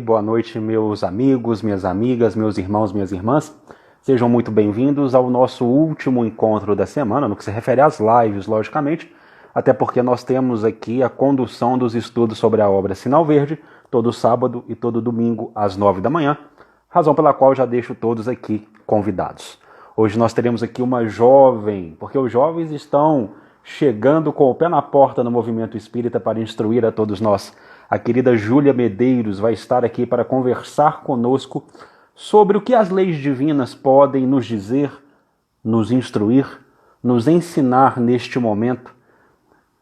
Boa noite, meus amigos, minhas amigas, meus irmãos, minhas irmãs. Sejam muito bem-vindos ao nosso último encontro da semana, no que se refere às lives, logicamente, até porque nós temos aqui a condução dos estudos sobre a obra Sinal Verde, todo sábado e todo domingo às 9 da manhã, razão pela qual já deixo todos aqui convidados. Hoje nós teremos aqui uma jovem, porque os jovens estão chegando com o pé na porta no movimento espírita para instruir a todos nós. A querida Júlia Medeiros vai estar aqui para conversar conosco sobre o que as leis divinas podem nos dizer, nos instruir, nos ensinar neste momento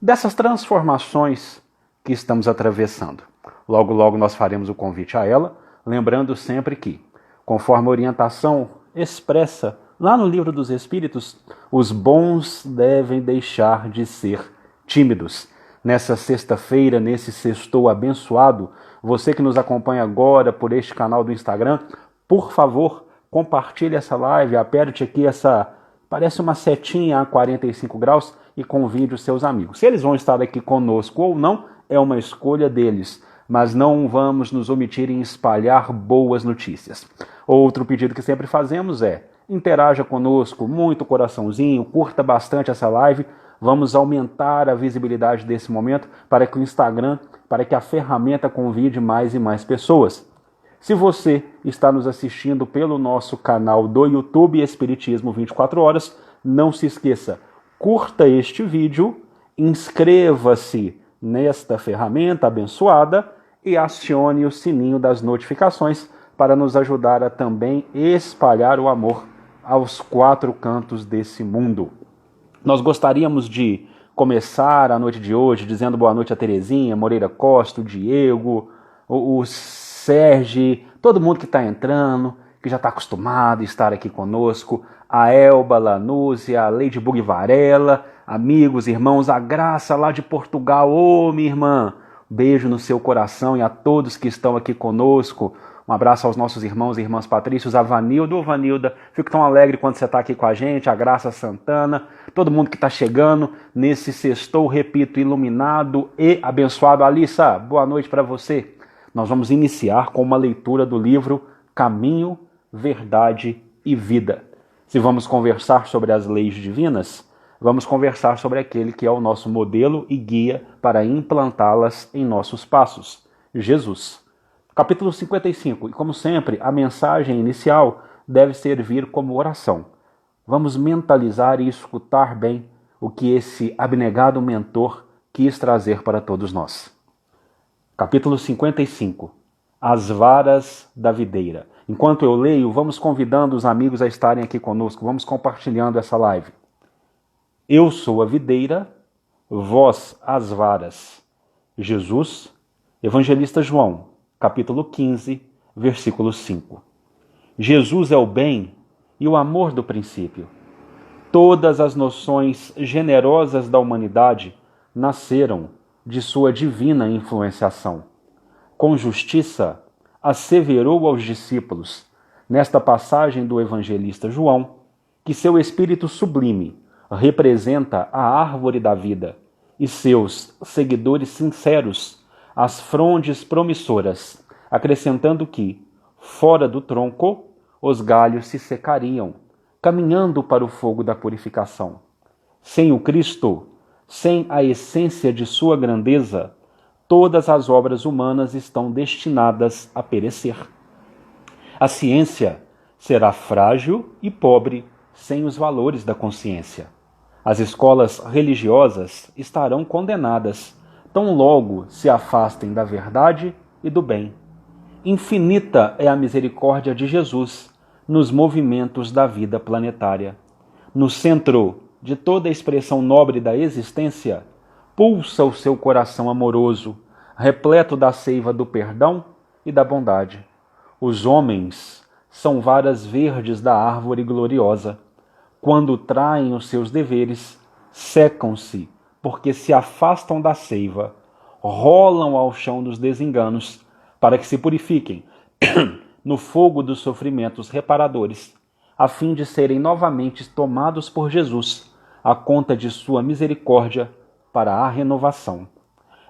dessas transformações que estamos atravessando. Logo, logo nós faremos o convite a ela, lembrando sempre que, conforme a orientação expressa lá no Livro dos Espíritos, os bons devem deixar de ser tímidos. Nessa sexta-feira, nesse sextou abençoado, você que nos acompanha agora por este canal do Instagram, por favor, compartilhe essa live, aperte aqui parece uma setinha a 45 graus e convide os seus amigos. Se eles vão estar aqui conosco ou não, é uma escolha deles, mas não vamos nos omitir em espalhar boas notícias. Outro pedido que sempre fazemos é: interaja conosco, muito coraçãozinho, curta bastante essa live. Vamos aumentar a visibilidade desse momento para que o Instagram, para que a ferramenta convide mais e mais pessoas. Se você está nos assistindo pelo nosso canal do YouTube Espiritismo 24 Horas, não se esqueça, curta este vídeo, inscreva-se nesta ferramenta abençoada e acione o sininho das notificações para nos ajudar a também espalhar o amor aos quatro cantos desse mundo. Nós gostaríamos de começar a noite de hoje dizendo boa noite a Terezinha, Moreira Costa, o Diego, o Sérgio, todo mundo que está entrando, que já está acostumado a estar aqui conosco, a Elba Lanúzia, a Ladybug Varela, amigos, irmãos, a Graça lá de Portugal, minha irmã, beijo no seu coração e a todos que estão aqui conosco. Um abraço aos nossos irmãos e irmãs patrícios, a Vanilda, fico tão alegre quando você está aqui com a gente, a Graça Santana, todo mundo que está chegando nesse sextou, repito, iluminado e abençoado. Alissa, boa noite para você. Nós vamos iniciar com uma leitura do livro Caminho, Verdade e Vida. Se vamos conversar sobre as leis divinas, vamos conversar sobre aquele que é o nosso modelo e guia para implantá-las em nossos passos, Jesus. Capítulo 55, e como sempre, a mensagem inicial deve servir como oração. Vamos mentalizar e escutar bem o que esse abnegado mentor quis trazer para todos nós. Capítulo 55, as varas da videira. Enquanto eu leio, vamos convidando os amigos a estarem aqui conosco, vamos compartilhando essa live. Eu sou a videira, vós as varas. Jesus, Evangelista João, capítulo 15, versículo 5. Jesus é o bem e o amor do princípio. Todas as noções generosas da humanidade nasceram de sua divina influenciação. Com justiça, asseverou aos discípulos, nesta passagem do evangelista João, que seu espírito sublime representa a árvore da vida e seus seguidores sinceros as frondes promissoras, acrescentando que, fora do tronco, os galhos se secariam, caminhando para o fogo da purificação. Sem o Cristo, sem a essência de sua grandeza, todas as obras humanas estão destinadas a perecer. A ciência será frágil e pobre sem os valores da consciência. As escolas religiosas estarão condenadas, tão logo se afastem da verdade e do bem. Infinita é a misericórdia de Jesus nos movimentos da vida planetária. No centro de toda a expressão nobre da existência, pulsa o seu coração amoroso, repleto da seiva do perdão e da bondade. Os homens são varas verdes da árvore gloriosa. Quando traem os seus deveres, secam-se, porque se afastam da seiva, rolam ao chão dos desenganos, para que se purifiquem no fogo dos sofrimentos reparadores, a fim de serem novamente tomados por Jesus, à conta de sua misericórdia, para a renovação.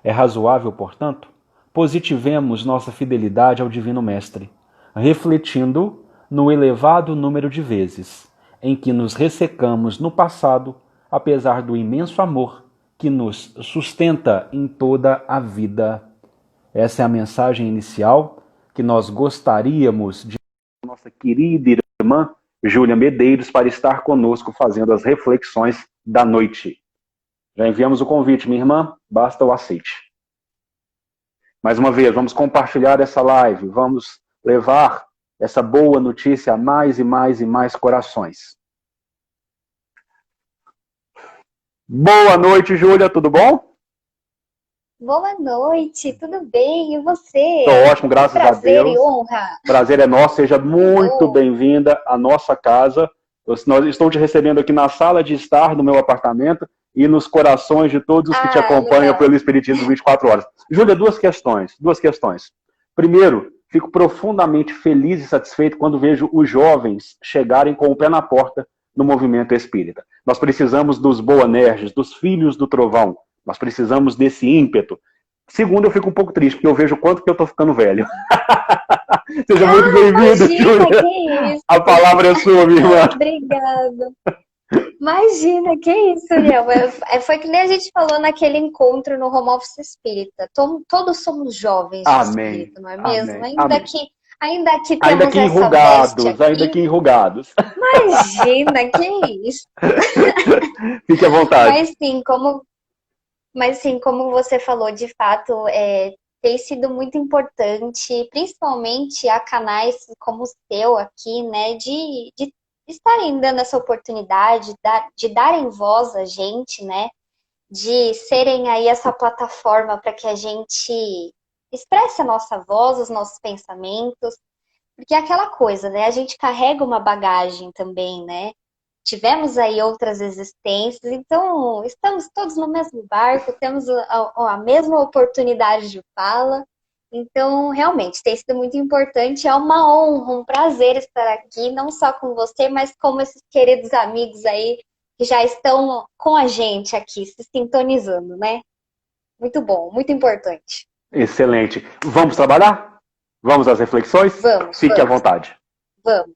É razoável, portanto, positivemos nossa fidelidade ao Divino Mestre, refletindo no elevado número de vezes em que nos ressecamos no passado, apesar do imenso amor que nos sustenta em toda a vida. Essa é a mensagem inicial que nós gostaríamos de nossa querida irmã Júlia Medeiros para estar conosco fazendo as reflexões da noite. Já enviamos o convite, minha irmã, basta o aceite. Mais uma vez, vamos compartilhar essa live, vamos levar essa boa notícia a mais e mais e mais corações. Boa noite, Júlia, tudo bom? Boa noite, tudo bem? E você? Estou ótimo, graças a Deus. Prazer e honra. Prazer é nosso, seja muito bem-vinda à nossa casa. Estou te recebendo aqui na sala de estar do meu apartamento e nos corações de todos os que te acompanham legal. Pelo Espiritismo 24 horas. Júlia, duas questões. Primeiro, fico profundamente feliz e satisfeito quando vejo os jovens chegarem com o pé na porta no movimento espírita. Nós precisamos dos Boanerges, dos filhos do trovão. Nós precisamos desse ímpeto. Segundo, eu fico um pouco triste, porque eu vejo o quanto que eu estou ficando velho. Seja muito bem-vindo, Júlia. A palavra é sua, minha irmã. Obrigada. Imagina, que isso, Léo. Foi que nem a gente falou naquele encontro no Home Office Espírita. Todos somos jovens de espírito, não é mesmo? Ainda que temos essa enrugados, ainda que enrugados. Imagina, que isso. Fique à vontade. Mas sim, como você falou, de fato, tem sido muito importante, principalmente a canais como o seu aqui, né, de estarem dando essa oportunidade, de darem voz a gente, né, de serem aí essa plataforma para que a gente expresse a nossa voz, os nossos pensamentos, porque é aquela coisa, né, a gente carrega uma bagagem também, né, tivemos aí outras existências, então estamos todos no mesmo barco, temos a mesma oportunidade de fala, então realmente tem sido muito importante, é uma honra, um prazer estar aqui, não só com você, mas com esses queridos amigos aí que já estão com a gente aqui, se sintonizando, né? Muito bom, muito importante. Excelente. Vamos trabalhar? Vamos às reflexões? Vamos. Fique à vontade. Vamos.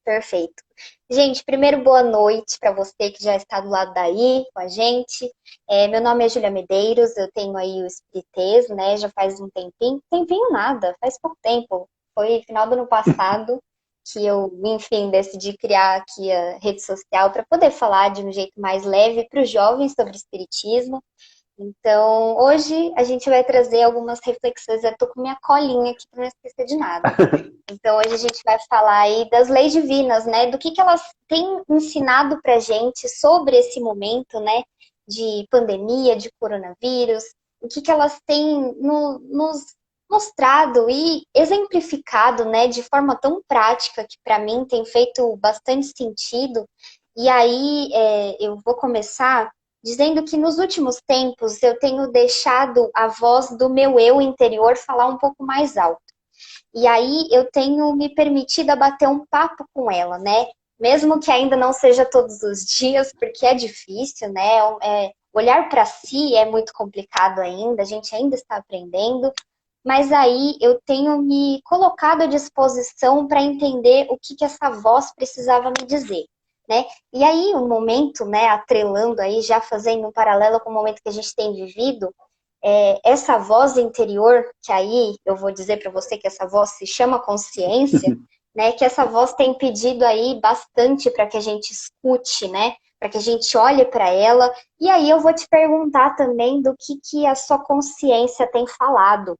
Perfeito. Gente, primeiro boa noite para você que já está do lado daí com a gente. Meu nome é Júlia Medeiros, eu tenho aí o Espiritês, né? Já faz um tempinho. Tempinho nada, faz pouco tempo. Foi final do ano passado que eu, enfim, decidi criar aqui a rede social para poder falar de um jeito mais leve para os jovens sobre espiritismo. Então, hoje a gente vai trazer algumas reflexões. Eu tô com minha colinha aqui para não esquecer de nada. Então, hoje a gente vai falar aí das leis divinas, né? Do que elas têm ensinado pra gente sobre esse momento, né? De pandemia, de coronavírus. O que elas têm nos mostrado e exemplificado, né? De forma tão prática que para mim tem feito bastante sentido. E aí, eu vou começar dizendo que nos últimos tempos eu tenho deixado a voz do meu eu interior falar um pouco mais alto. E aí eu tenho me permitido a bater um papo com ela, né? Mesmo que ainda não seja todos os dias, porque é difícil, né? Olhar para si é muito complicado ainda, a gente ainda está aprendendo. Mas aí eu tenho me colocado à disposição para entender o que essa voz precisava me dizer. Né? E aí, um momento, né, atrelando aí, já fazendo um paralelo com o momento que a gente tem vivido, essa voz interior, que aí eu vou dizer para você que essa voz se chama consciência, né, que essa voz tem pedido aí bastante para que a gente escute, né, para que a gente olhe para ela, e aí eu vou te perguntar também do que a sua consciência tem falado.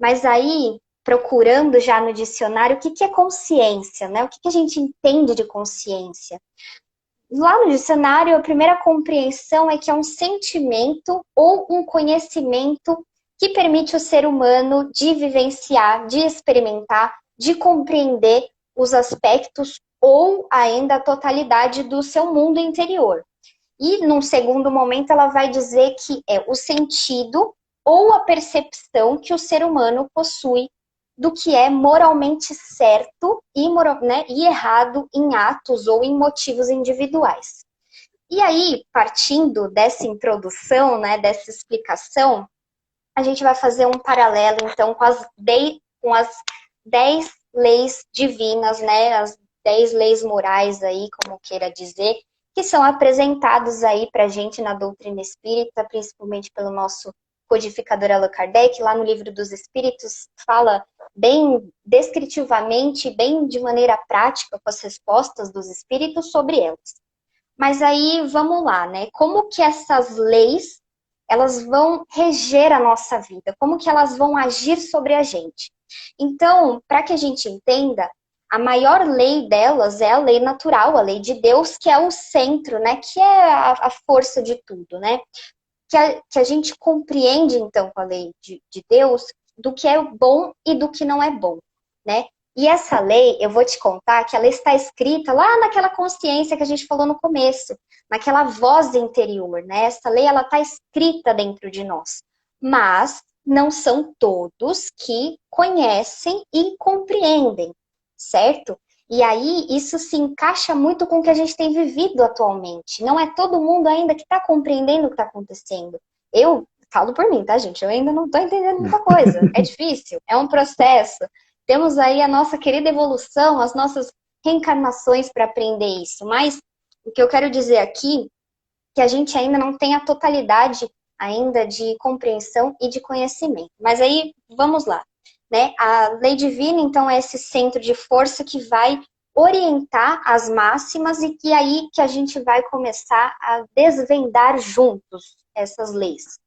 Mas aí, procurando já no dicionário, o que é consciência, né? O que a gente entende de consciência? Lá no dicionário, a primeira compreensão é que é um sentimento ou um conhecimento que permite o ser humano de vivenciar, de experimentar, de compreender os aspectos ou ainda a totalidade do seu mundo interior. E, num segundo momento, ela vai dizer que é o sentido ou a percepção que o ser humano possui do que é moralmente certo e errado em atos ou em motivos individuais. E aí, partindo dessa introdução, né, dessa explicação, a gente vai fazer um paralelo, então, com as 10 leis divinas, né? As 10 leis morais aí, como queira dizer, que são apresentados aí pra gente na doutrina espírita, principalmente pelo nosso codificador Allan Kardec, lá no Livro dos Espíritos, fala bem descritivamente, bem de maneira prática, com as respostas dos espíritos sobre elas. Mas aí, vamos lá, né? Como que essas leis, elas vão reger a nossa vida? Como que elas vão agir sobre a gente? Então, para que a gente entenda, a maior lei delas é a lei natural, a lei de Deus, que é o centro, né? Que é a força de tudo, né? Que a gente compreende, então, com a lei de Deus, do que é bom e do que não é bom, né? E essa lei, eu vou te contar que ela está escrita lá naquela consciência que a gente falou no começo, naquela voz interior, né? Essa lei, ela está escrita dentro de nós. Mas não são todos que conhecem e compreendem, certo? E aí, isso se encaixa muito com o que a gente tem vivido atualmente. Não é todo mundo ainda que está compreendendo o que está acontecendo. Eu falo por mim, tá, gente? Eu ainda não estou entendendo muita coisa. É difícil, é um processo. Temos aí a nossa querida evolução, as nossas reencarnações para aprender isso. Mas o que eu quero dizer aqui é que a gente ainda não tem a totalidade ainda de compreensão e de conhecimento. Mas aí, vamos lá. Né? A lei divina, então, é esse centro de força que vai orientar as máximas e que aí que a gente vai começar a desvendar juntos essas leis.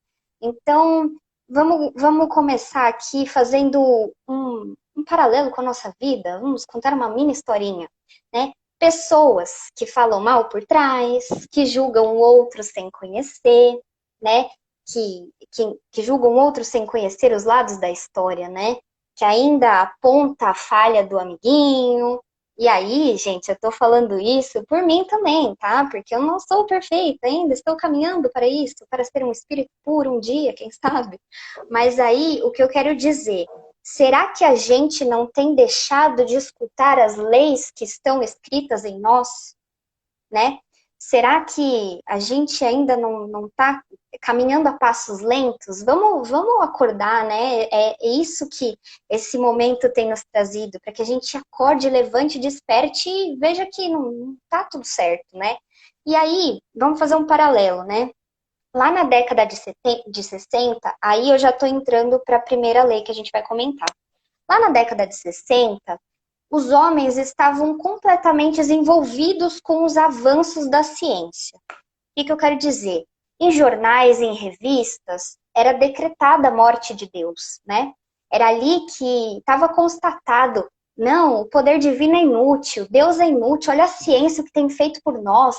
Então, vamos começar aqui fazendo um paralelo com a nossa vida, vamos contar uma mini historinha, né? Pessoas que falam mal por trás, que julgam o outro sem conhecer, né? Que julgam outros sem conhecer os lados da história, né? Que ainda aponta a falha do amiguinho. E aí, gente, eu tô falando isso por mim também, tá? Porque eu não sou perfeita ainda, estou caminhando para isso, para ser um espírito puro um dia, quem sabe? Mas aí, o que eu quero dizer, será que a gente não tem deixado de escutar as leis que estão escritas em nós, né? Será que a gente ainda não está caminhando a passos lentos? Vamos acordar, né? É isso que esse momento tem nos trazido, para que a gente acorde, levante, desperte e veja que não está tudo certo, né? E aí, vamos fazer um paralelo, né? Lá na década de 60, aí eu já estou entrando para a primeira lei que a gente vai comentar. Lá na década de 60, os homens estavam completamente envolvidos com os avanços da ciência. O que eu quero dizer? Em jornais, em revistas, era decretada a morte de Deus, né? Era ali que estava constatado, não, o poder divino é inútil, Deus é inútil, olha a ciência que tem feito por nós,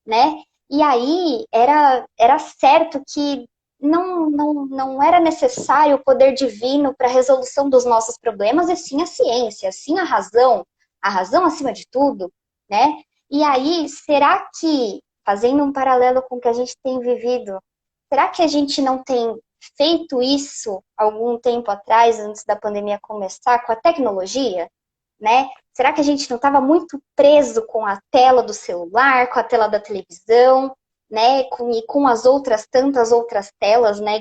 né? E aí era certo que não era necessário o poder divino para a resolução dos nossos problemas, e sim a ciência, sim a razão acima de tudo, né? E aí, será que, fazendo um paralelo com o que a gente tem vivido, será que a gente não tem feito isso algum tempo atrás, antes da pandemia começar, com a tecnologia, né? Será que a gente não estava muito preso com a tela do celular, com a tela da televisão, né? E com as outras, tantas outras telas, né?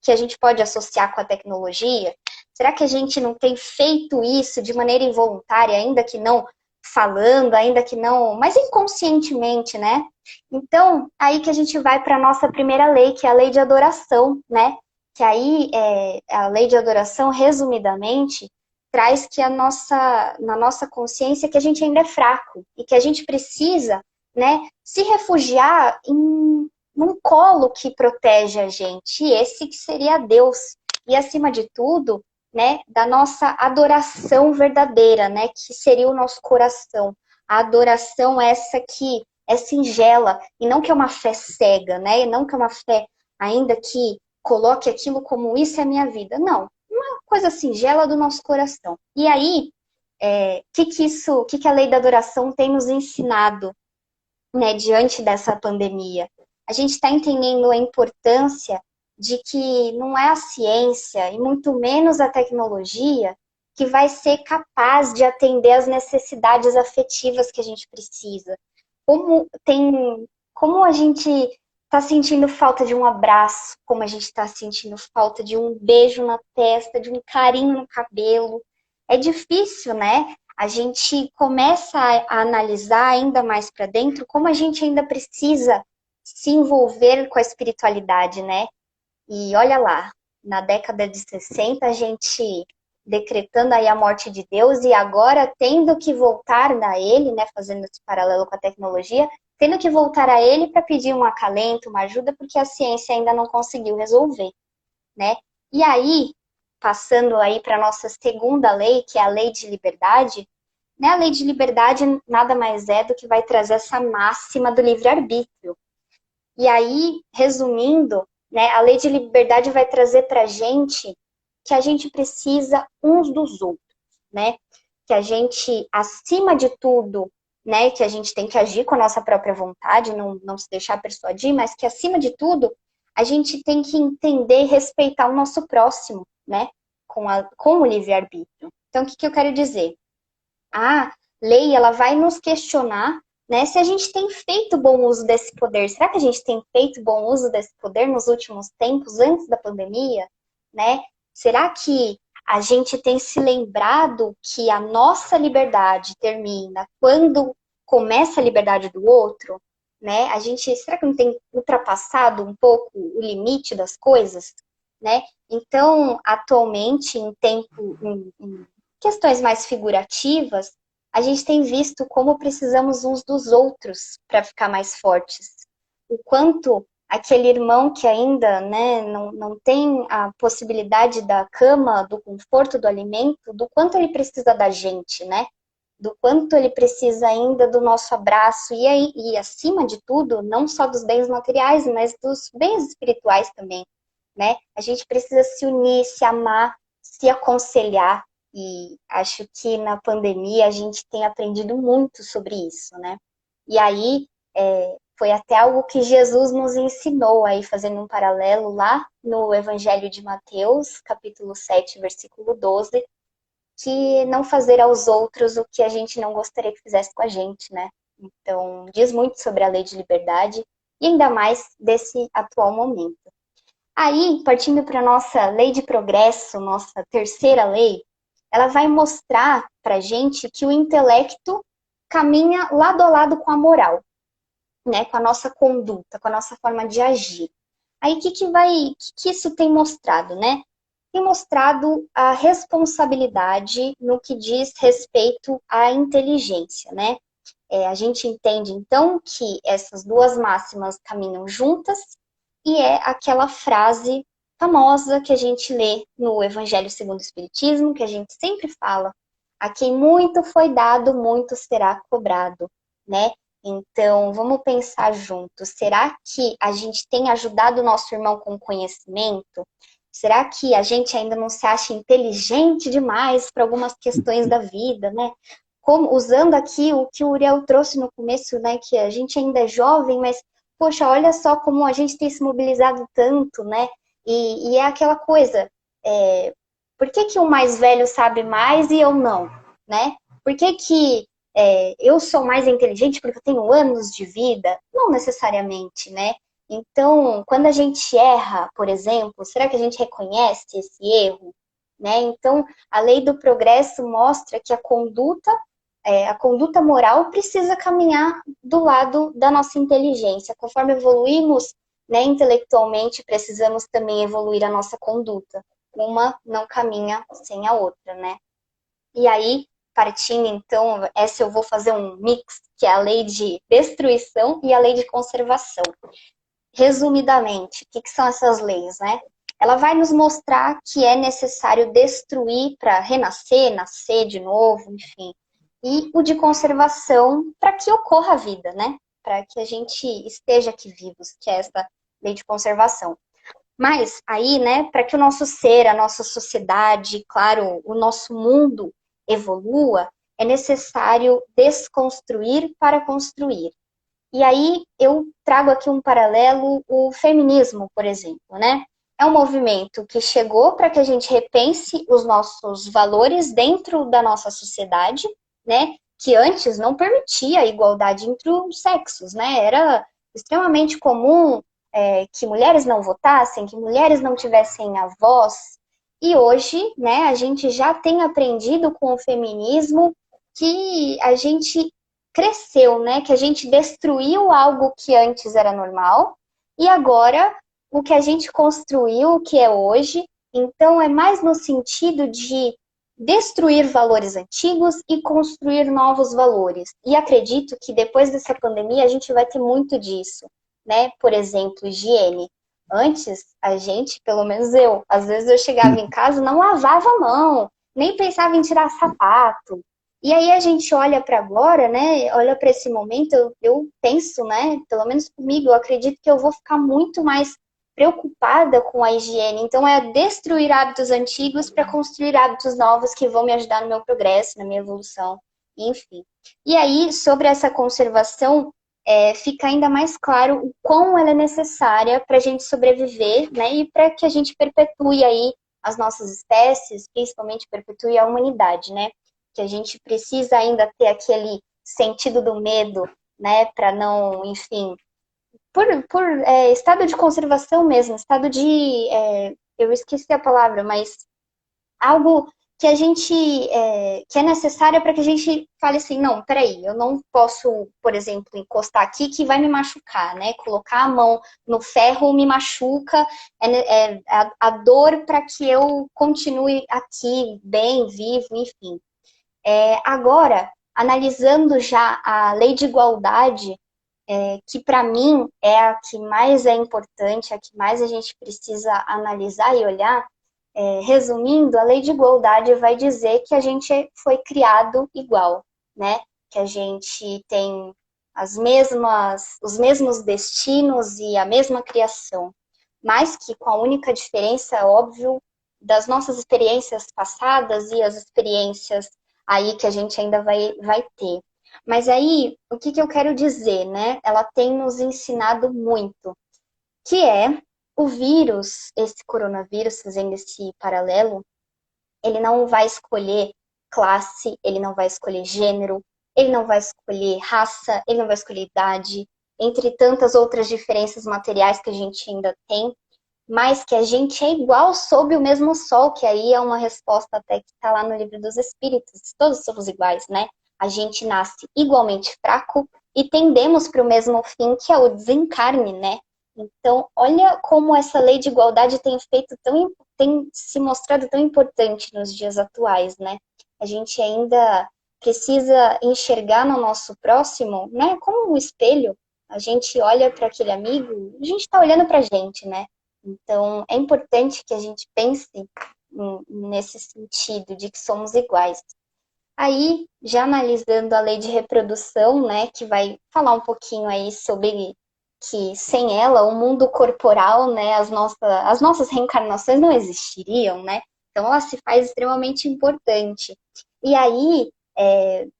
Que a gente pode associar com a tecnologia? Será que a gente não tem feito isso de maneira involuntária, ainda que não falando, ainda que não, mas inconscientemente, né? Então, aí que a gente vai para a nossa primeira lei, que é a lei de adoração, né? Que aí, a lei de adoração, resumidamente, traz que na nossa consciência que a gente ainda é fraco e que a gente precisa, né, se refugiar num colo que protege a gente, e esse que seria Deus. E acima de tudo, né, da nossa adoração verdadeira, né, que seria o nosso coração. A adoração essa que é singela, e não que é uma fé cega, né, e não que é uma fé ainda que coloque aquilo como isso é a minha vida. Não, uma coisa singela do nosso coração. E aí, que a lei da adoração tem nos ensinado, né, diante dessa pandemia? A gente está entendendo a importância de que não é a ciência e muito menos a tecnologia que vai ser capaz de atender às necessidades afetivas que a gente precisa. Como a gente tá sentindo falta de um abraço, como a gente tá sentindo falta de um beijo na testa, de um carinho no cabelo. É difícil, né? A gente começa a analisar ainda mais para dentro como a gente ainda precisa se envolver com a espiritualidade, né? E olha lá, na década de 60, a gente decretando aí a morte de Deus e agora tendo que voltar a ele, né, fazendo esse paralelo com a tecnologia, tendo que voltar a ele para pedir um acalento, uma ajuda, porque a ciência ainda não conseguiu resolver, né? E aí, passando aí para a nossa segunda lei, que é a lei de liberdade, né? A lei de liberdade nada mais é do que vai trazer essa máxima do livre-arbítrio. E aí, resumindo, né, a lei de liberdade vai trazer para a gente que a gente precisa uns dos outros, né? Que a gente, acima de tudo, né, que a gente tem que agir com a nossa própria vontade, não se deixar persuadir, mas que, acima de tudo, a gente tem que entender e respeitar o nosso próximo, né? Com o livre-arbítrio. Então, o que eu quero dizer? A lei, ela vai nos questionar, né, se a gente tem feito bom uso desse poder. Será que a gente tem feito bom uso desse poder nos últimos tempos, antes da pandemia, né? Será que a gente tem se lembrado que a nossa liberdade termina quando começa a liberdade do outro, né? Será que não tem ultrapassado um pouco o limite das coisas, né? Então, atualmente, em questões mais figurativas, a gente tem visto como precisamos uns dos outros para ficar mais fortes. O quanto aquele irmão que ainda, né, não tem a possibilidade da cama, do conforto do alimento, do quanto ele precisa da gente, né? Do quanto ele precisa ainda do nosso abraço e acima de tudo, não só dos bens materiais, mas dos bens espirituais também, né? A gente precisa se unir, se amar, se aconselhar, e acho que na pandemia a gente tem aprendido muito sobre isso, né? E aí foi até algo que Jesus nos ensinou, aí fazendo um paralelo lá no Evangelho de Mateus, capítulo 7, versículo 12, que não fazer aos outros o que a gente não gostaria que fizesse com a gente, né? Então, diz muito sobre a lei de liberdade e ainda mais desse atual momento. Aí, partindo para a nossa lei de progresso, nossa terceira lei, ela vai mostrar para a gente que o intelecto caminha lado a lado com a moral, né? Com a nossa conduta, com a nossa forma de agir. Aí, que isso tem mostrado, né? Tem mostrado a responsabilidade no que diz respeito à inteligência, né? A gente entende, então, que essas duas máximas caminham juntas e é aquela frase famosa que a gente lê no Evangelho segundo o Espiritismo, que a gente sempre fala: a quem muito foi dado, muito será cobrado, né? Então, vamos pensar juntos. Será que a gente tem ajudado o nosso irmão com conhecimento? Será que a gente ainda não se acha inteligente demais para algumas questões da vida, né? Como, usando aqui o que o Uriel trouxe no começo, né? Que a gente ainda é jovem, mas, poxa, olha só como a gente tem se mobilizado tanto, né? E é aquela coisa, por que que o mais velho sabe mais e eu não, né? Por que que eu sou mais inteligente porque eu tenho anos de vida? Não necessariamente, né? Então, quando a gente erra, por exemplo, será que a gente reconhece esse erro? Né? Então, a lei do progresso mostra que a conduta moral precisa caminhar do lado da nossa inteligência. Conforme evoluímos, né, intelectualmente, precisamos também evoluir a nossa conduta. Uma não caminha sem a outra, né? E aí, partindo, então, essa eu vou fazer um mix, que é a lei de destruição e a lei de conservação. Resumidamente, o que são essas leis, né? Ela vai nos mostrar que é necessário destruir para renascer, nascer de novo, enfim. E o de conservação para que ocorra a vida, né? Para que a gente esteja aqui vivos, que é essa lei de conservação. Mas aí, né, para que o nosso ser, a nossa sociedade, claro, o nosso mundo evolua, é necessário desconstruir para construir. E aí eu trago aqui um paralelo, o feminismo, por exemplo, né? É um movimento que chegou para que a gente repense os nossos valores dentro da nossa sociedade, né? Que antes não permitia a igualdade entre os sexos, né? Era extremamente comum que mulheres não votassem, que mulheres não tivessem a voz. E hoje, né, a gente já tem aprendido com o feminismo que a gente cresceu, né, que a gente destruiu algo que antes era normal e agora o que a gente construiu, o que é hoje, então é mais no sentido de destruir valores antigos e construir novos valores. E acredito que depois dessa pandemia a gente vai ter muito disso, né? Por exemplo, higiene. Antes, a gente, pelo menos eu, às vezes eu chegava em casa, não lavava a mão, nem pensava em tirar sapato. E aí a gente olha para agora, né? Olha para esse momento, eu penso, né? Pelo menos comigo, eu acredito que eu vou ficar muito mais preocupada com a higiene. Então, é destruir hábitos antigos para construir hábitos novos que vão me ajudar no meu progresso, na minha evolução, enfim. E aí, sobre essa conservação, fica ainda mais claro o quão ela é necessária para a gente sobreviver, né? E para que a gente perpetue aí as nossas espécies, principalmente perpetue a humanidade, né? Que a gente precisa ainda ter aquele sentido do medo, né? Para não, enfim, por estado de conservação mesmo, estado de. Eu esqueci a palavra, mas algo que a gente. Que é necessário para que a gente fale assim: não, peraí, eu não posso, por exemplo, encostar aqui que vai me machucar, né? Colocar a mão no ferro me machuca, a dor para que eu continue aqui, bem, vivo, enfim. Agora, analisando já a lei de igualdade que para mim é a que mais é importante, a que mais a gente precisa analisar e olhar, resumindo, a lei de igualdade vai dizer que a gente foi criado igual, né? Que a gente tem os mesmos destinos e a mesma criação, mas que com a única diferença, óbvio, das nossas experiências passadas e as experiências aí que a gente ainda vai ter. Mas aí, o que eu quero dizer, né? Ela tem nos ensinado muito, que é o vírus, esse coronavírus, fazendo esse paralelo, ele não vai escolher classe, ele não vai escolher gênero, ele não vai escolher raça, ele não vai escolher idade, entre tantas outras diferenças materiais que a gente ainda tem, mas que a gente é igual sob o mesmo sol, que aí é uma resposta até que está lá no livro dos Espíritos. Todos somos iguais, né? A gente nasce igualmente fraco e tendemos para o mesmo fim, que é o desencarne, né? Então, olha como essa lei de igualdade tem se mostrado tão importante nos dias atuais, né? A gente ainda precisa enxergar no nosso próximo, né? Como um espelho. A gente olha para aquele amigo, a gente está olhando para a gente, né? Então, é importante que a gente pense nesse sentido de que somos iguais. Aí, já analisando a lei de reprodução, né, que vai falar um pouquinho aí sobre que sem ela o mundo corporal, né, as nossas reencarnações não existiriam, né? Então, ela se faz extremamente importante. E aí,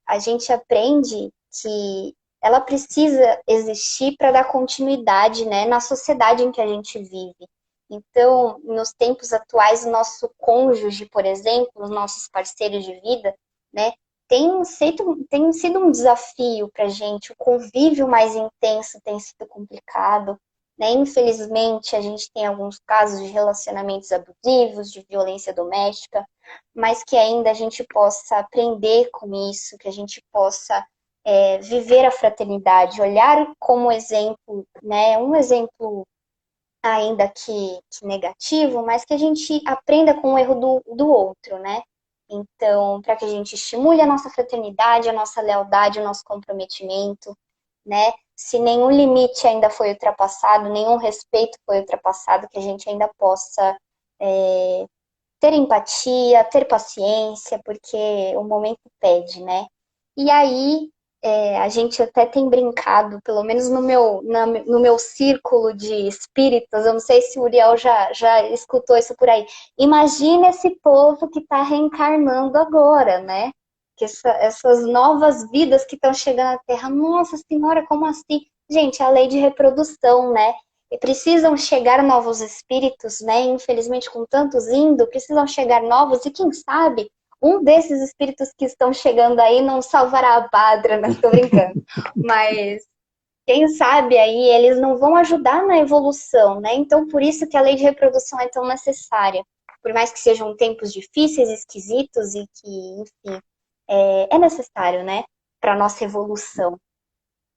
a gente aprende que ela precisa existir para dar continuidade, né, na sociedade em que a gente vive. Então, nos tempos atuais, o nosso cônjuge, por exemplo, os nossos parceiros de vida, né, tem sido um desafio para a gente. O convívio mais intenso tem sido complicado, né? Infelizmente, a gente tem alguns casos de relacionamentos abusivos, de violência doméstica, mas que ainda a gente possa aprender com isso, que a gente possa viver a fraternidade, olhar como exemplo, né? Um exemplo ainda que negativo, mas que a gente aprenda com o erro do outro, né? Então, para que a gente estimule a nossa fraternidade, a nossa lealdade, o nosso comprometimento, né? Se nenhum limite ainda foi ultrapassado, nenhum respeito foi ultrapassado, que a gente ainda possa ter empatia, ter paciência, porque o momento pede, né? E aí, a gente até tem brincado, pelo menos no meu círculo de espíritas, eu não sei se o Uriel já escutou isso por aí. Imagina esse povo que está reencarnando agora, né? Que essas novas vidas que estão chegando à Terra, nossa Senhora, como assim? Gente, é a lei de reprodução, né? E precisam chegar novos espíritos, né? Infelizmente, com tantos indo, precisam chegar novos, e quem sabe um desses espíritos que estão chegando aí não salvará a pátria, né? Tô brincando. Mas Quem sabe aí eles não vão ajudar na evolução, né? Então, por isso que a lei de reprodução é tão necessária. Por mais que sejam tempos difíceis, esquisitos e que, enfim, é necessário, né? Para nossa evolução.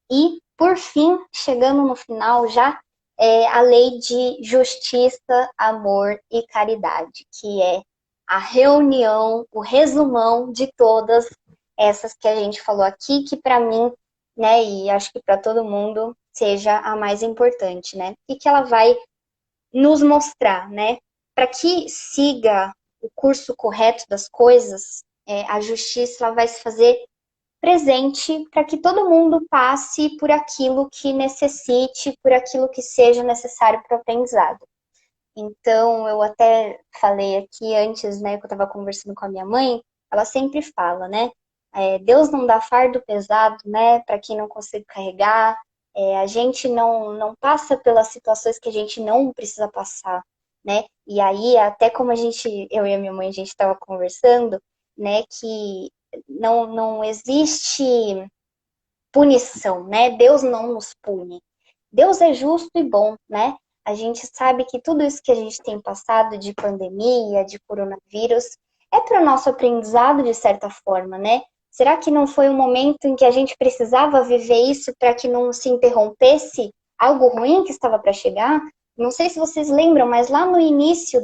E, por fim, chegando no final já, é a lei de justiça, amor e caridade, que é a reunião, o resumão de todas essas que a gente falou aqui, que para mim, né, e acho que para todo mundo, seja a mais importante, né? E que ela vai nos mostrar, né? Para que siga o curso correto das coisas, a justiça ela vai se fazer presente para que todo mundo passe por aquilo que necessite, por aquilo que seja necessário para o aprendizado. Então, eu até falei aqui antes, né, que eu estava conversando com a minha mãe, ela sempre fala, né, Deus não dá fardo pesado, né, para quem não consegue carregar, a gente não passa pelas situações que a gente não precisa passar, né, e aí, até como eu e a minha mãe, a gente estava conversando, né, que não existe punição, né, Deus não nos pune, Deus é justo e bom, né? A gente sabe que tudo isso que a gente tem passado de pandemia, de coronavírus, é para o nosso aprendizado de certa forma, né? Será que não foi um momento em que a gente precisava viver isso para que não se interrompesse algo ruim que estava para chegar? Não sei se vocês lembram, mas lá no início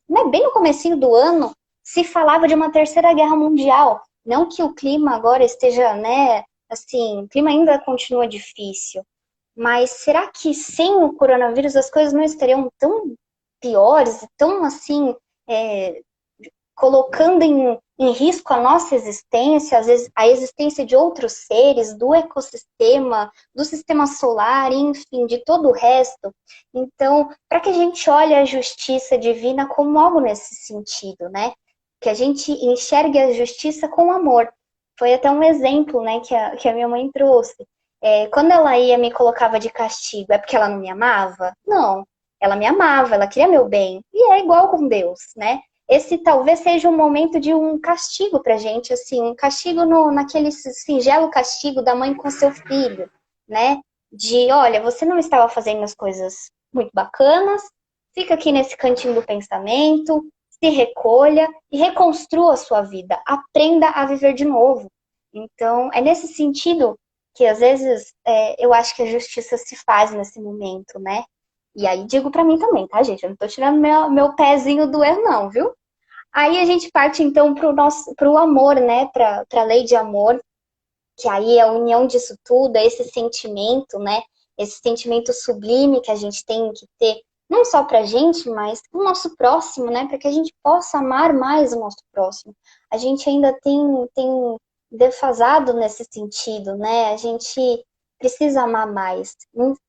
né, bem no comecinho do ano, se falava de uma terceira guerra mundial. Não que o clima agora esteja, né, assim, o clima ainda continua difícil, mas será que sem o coronavírus as coisas não estariam tão piores, tão assim, é, colocando em risco a nossa existência, às vezes a existência de outros seres, do ecossistema, do sistema solar, enfim, de todo o resto? Então, para que a gente olhe a justiça divina como algo nesse sentido, né? Que a gente enxergue a justiça com amor. Foi até um exemplo, né, que a minha mãe trouxe. Quando ela ia me colocava de castigo, é porque ela não me amava? Não, ela me amava, ela queria meu bem. E é igual com Deus, né? Esse talvez seja um momento de um castigo pra gente, assim, um castigo naquele singelo castigo da mãe com seu filho, né? De, olha, você não estava fazendo as coisas muito bacanas, fica aqui nesse cantinho do pensamento, se recolha e reconstrua a sua vida, aprenda a viver de novo. Então, é nesse sentido que às vezes eu acho que a justiça se faz nesse momento, né? E aí digo pra mim também, tá, gente? Eu não tô tirando meu pezinho do erro, não, viu? Aí a gente parte então pro amor, né? Pra lei de amor, que aí é a união disso tudo, é esse sentimento, né? Esse sentimento sublime que a gente tem que ter, não só pra gente, mas pro nosso próximo, né? Para que a gente possa amar mais o nosso próximo. A gente ainda tem defasado nesse sentido, né? A gente precisa amar mais,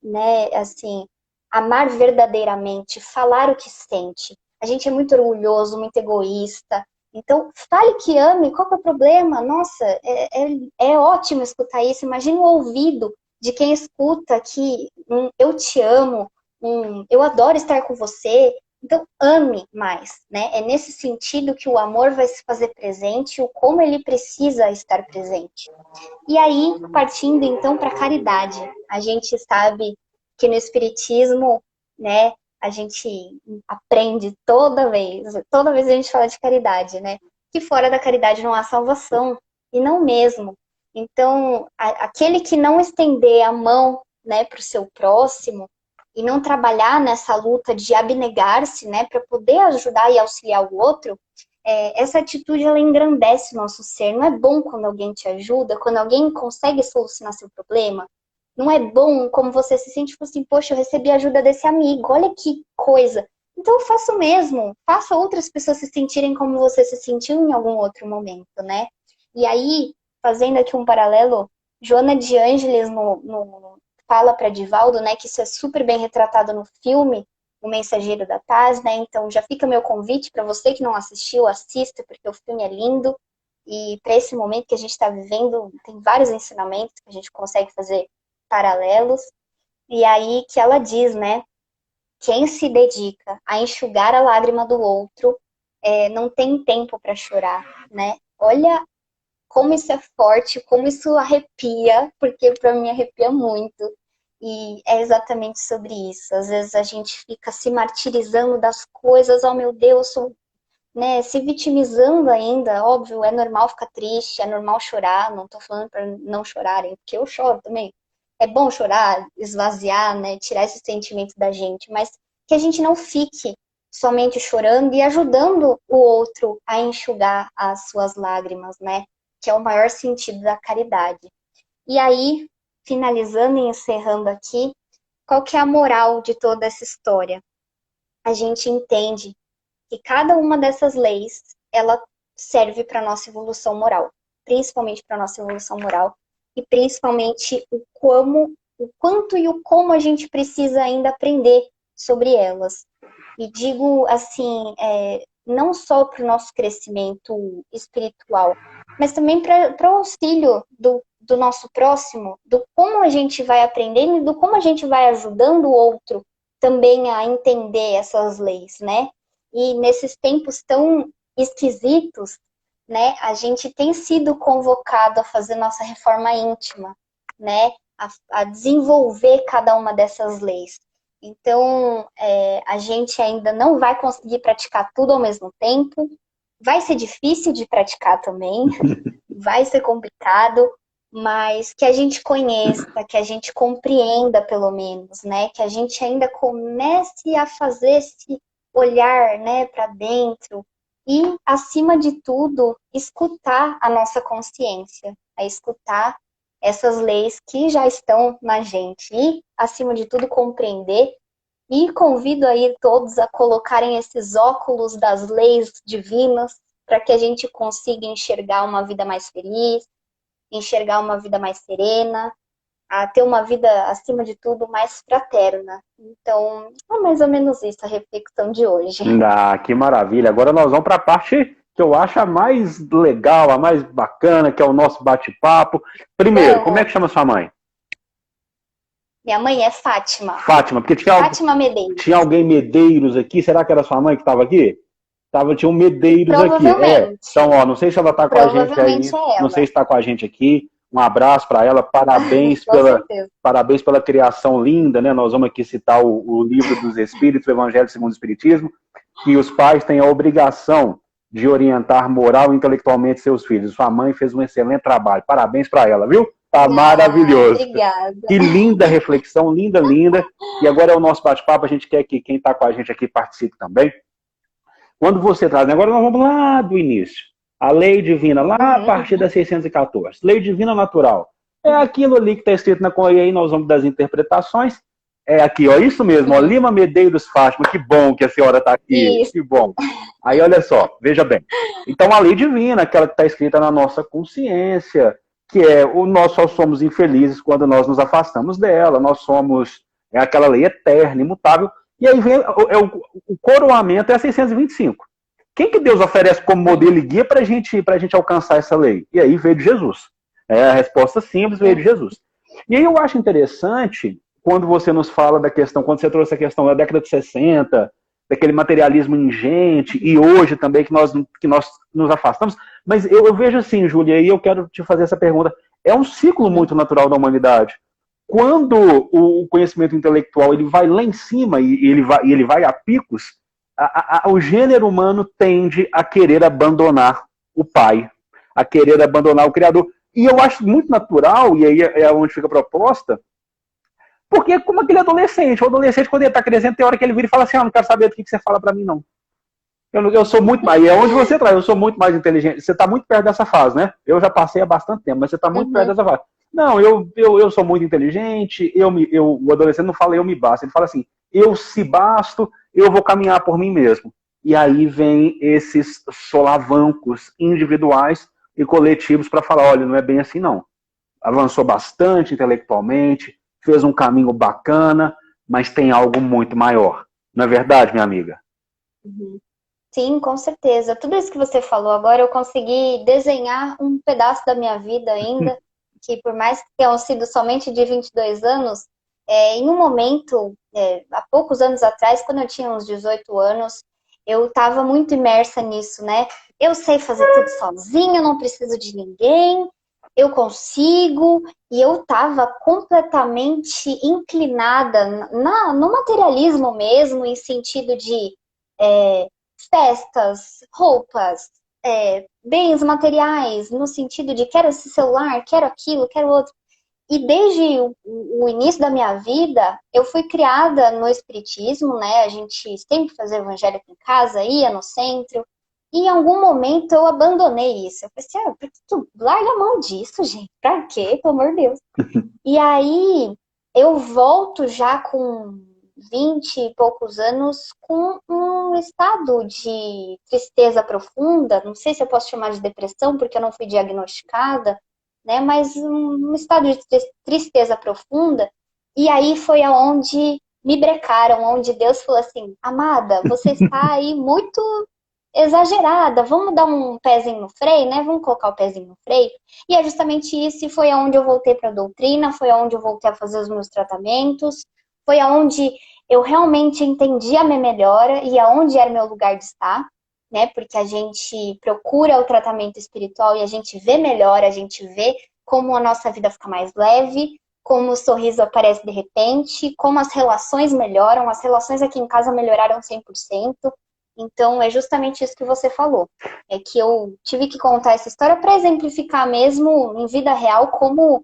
né? Assim, amar verdadeiramente, falar o que sente. A gente é muito orgulhoso, muito egoísta, então, fale que ame, qual que é o problema? Nossa, é ótimo escutar isso. Imagina o ouvido de quem escuta que eu te amo, eu adoro estar com você. Então, ame mais, né? É nesse sentido que o amor vai se fazer presente, o como ele precisa estar presente. E aí, partindo então para a caridade, a gente sabe que no Espiritismo, né, a gente aprende toda vez a gente fala de caridade, né, que fora da caridade não há salvação, e não mesmo. Então, aquele que não estender a mão, né, para o seu próximo, e não trabalhar nessa luta de abnegar-se, né, para poder ajudar e auxiliar o outro, essa atitude ela engrandece o nosso ser. Não é bom quando alguém te ajuda, quando alguém consegue solucionar seu problema? Não é bom como você se sente, tipo assim, poxa, eu recebi a ajuda desse amigo, olha que coisa. Então eu faço o mesmo, faça outras pessoas se sentirem como você se sentiu em algum outro momento, né? E aí, fazendo aqui um paralelo, Joana de Ângeles fala para Divaldo, né, que isso é super bem retratado no filme, O Mensageiro da Paz, né? Então já fica meu convite para você que não assistiu, assista, porque o filme é lindo. E para esse momento que a gente está vivendo, tem vários ensinamentos que a gente consegue fazer paralelos. E aí que ela diz, né? Quem se dedica a enxugar a lágrima do outro não tem tempo para chorar, né? Olha como isso é forte, como isso arrepia, porque para mim arrepia muito. E é exatamente sobre isso. Às vezes a gente fica se martirizando das coisas, oh meu Deus, né, se vitimizando ainda, óbvio, é normal ficar triste, é normal chorar, não tô falando para não chorarem, porque eu choro também. É bom chorar, esvaziar, né, tirar esse sentimento da gente, mas que a gente não fique somente chorando e ajudando o outro a enxugar as suas lágrimas, né, que é o maior sentido da caridade. E aí, finalizando e encerrando aqui, qual que é a moral de toda essa história? A gente entende que cada uma dessas leis, ela serve para nossa evolução moral, principalmente para nossa evolução moral e principalmente o quanto e o como a gente precisa ainda aprender sobre elas. E digo assim, não só para o nosso crescimento espiritual, mas também para o auxílio do nosso próximo, do como a gente vai aprendendo e do como a gente vai ajudando o outro também a entender essas leis, né? E nesses tempos tão esquisitos, né, a gente tem sido convocado a fazer nossa reforma íntima, né, a desenvolver cada uma dessas leis. Então, a gente ainda não vai conseguir praticar tudo ao mesmo tempo, vai ser difícil de praticar também, vai ser complicado, mas que a gente conheça, que a gente compreenda pelo menos, né? Que a gente ainda comece a fazer esse olhar, né, para dentro e, acima de tudo, escutar a nossa consciência, a escutar essas leis que já estão na gente e, acima de tudo, compreender. E convido aí todos a colocarem esses óculos das leis divinas para que a gente consiga enxergar uma vida mais feliz, enxergar uma vida mais serena, a ter uma vida, acima de tudo, mais fraterna. Então, é mais ou menos isso a reflexão de hoje. Ah, que maravilha. Agora nós vamos para a parte que eu acho a mais legal, a mais bacana, que é o nosso bate-papo. Primeiro, como é que chama sua mãe? Minha mãe é Fátima. Fátima, porque Fátima Medeiros. tinha alguém Medeiros aqui. Será que era sua mãe que estava aqui? Tinha um Medeiros aqui. Então, ó, não sei se ela está com a gente aí. Não sei se está com a gente aqui. Um abraço para ela. Parabéns pela criação linda, né? Nós vamos aqui citar o livro dos Espíritos, o Evangelho segundo o Espiritismo, que os pais têm a obrigação de orientar moral e intelectualmente seus filhos. Sua mãe fez um excelente trabalho. Parabéns para ela, viu? Tá maravilhoso. Obrigada. Que linda reflexão, linda, linda. E agora é o nosso bate-papo. A gente quer que quem está com a gente aqui participe também. Quando você traz, agora nós vamos lá do início. A lei divina, lá a partir da 614. Lei divina natural. É aquilo ali que está escrito na Correia, aí nós vamos das interpretações. É aqui, ó, isso mesmo, ó, Lima Medeiros Fátima, que bom que a senhora está aqui, Isso. que bom. Aí, olha só, veja bem. Então, a lei divina, aquela que está escrita na nossa consciência, que nós só somos infelizes quando nós nos afastamos dela, é aquela lei eterna, imutável. E aí vem o coroamento é a 625. Quem que Deus oferece como modelo e guia para a gente alcançar essa lei? E aí veio de Jesus. A resposta simples veio de Jesus. E aí eu acho interessante quando você nos fala da questão, quando você trouxe a questão da década de 60, daquele materialismo ingente, e hoje também que nós nos afastamos. Mas eu vejo assim, Júlia, e eu quero te fazer essa pergunta. É um ciclo muito natural da humanidade. Quando o conhecimento intelectual ele vai lá em cima e ele vai a picos, o gênero humano tende a querer abandonar o pai, a querer abandonar o Criador. E eu acho muito natural, e aí é onde fica a proposta, porque como aquele adolescente, o adolescente quando ele está crescendo, tem hora que ele vira e fala assim, não quero saber do que você fala para mim, não. Eu sou muito mais, e é onde você traz, eu sou muito mais inteligente. Você está muito perto dessa fase, né? Eu já passei há bastante tempo, mas você está muito perto dessa fase. Não, eu sou muito inteligente, o adolescente não fala eu me basto, ele fala assim, eu se basto, eu vou caminhar por mim mesmo. E aí vem esses solavancos individuais e coletivos para falar, olha, não é bem assim não. Avançou bastante intelectualmente, fez um caminho bacana, mas tem algo muito maior. Não é verdade, minha amiga? Sim, com certeza. Tudo isso que você falou agora, eu consegui desenhar um pedaço da minha vida ainda, que por mais que tenham sido somente de 22 anos, em um momento, há poucos anos atrás, quando eu tinha uns 18 anos, eu estava muito imersa nisso, né? Eu sei fazer tudo sozinha, não preciso de ninguém, eu consigo, e eu estava completamente inclinada no materialismo mesmo, em sentido de festas, roupas, bens materiais, no sentido de quero esse celular, quero aquilo, quero outro. E desde o início da minha vida, eu fui criada no espiritismo, né? A gente sempre fazia evangelho em casa, ia no centro. E em algum momento eu abandonei isso. Eu pensei, por que tu larga a mão disso, gente? Pra quê? Pelo amor de Deus. E aí eu volto já com 20 e poucos anos com um estado de tristeza profunda. Não sei se eu posso chamar de depressão, porque eu não fui diagnosticada, né? Mas um estado de tristeza profunda. E aí foi aonde me brecaram, onde Deus falou assim, amada, você está aí muito exagerada, vamos dar um pezinho no freio, né? Vamos colocar o pezinho no freio. E é justamente isso, e foi aonde eu voltei para a doutrina, foi aonde eu voltei a fazer os meus tratamentos, foi aonde eu realmente entendi a minha melhora e aonde era meu lugar de estar, né? Porque a gente procura o tratamento espiritual e a gente vê melhor, a gente vê como a nossa vida fica mais leve, como o sorriso aparece de repente, como as relações melhoram, as relações aqui em casa melhoraram 100%. Então, é justamente isso que você falou. É que eu tive que contar essa história para exemplificar mesmo em vida real como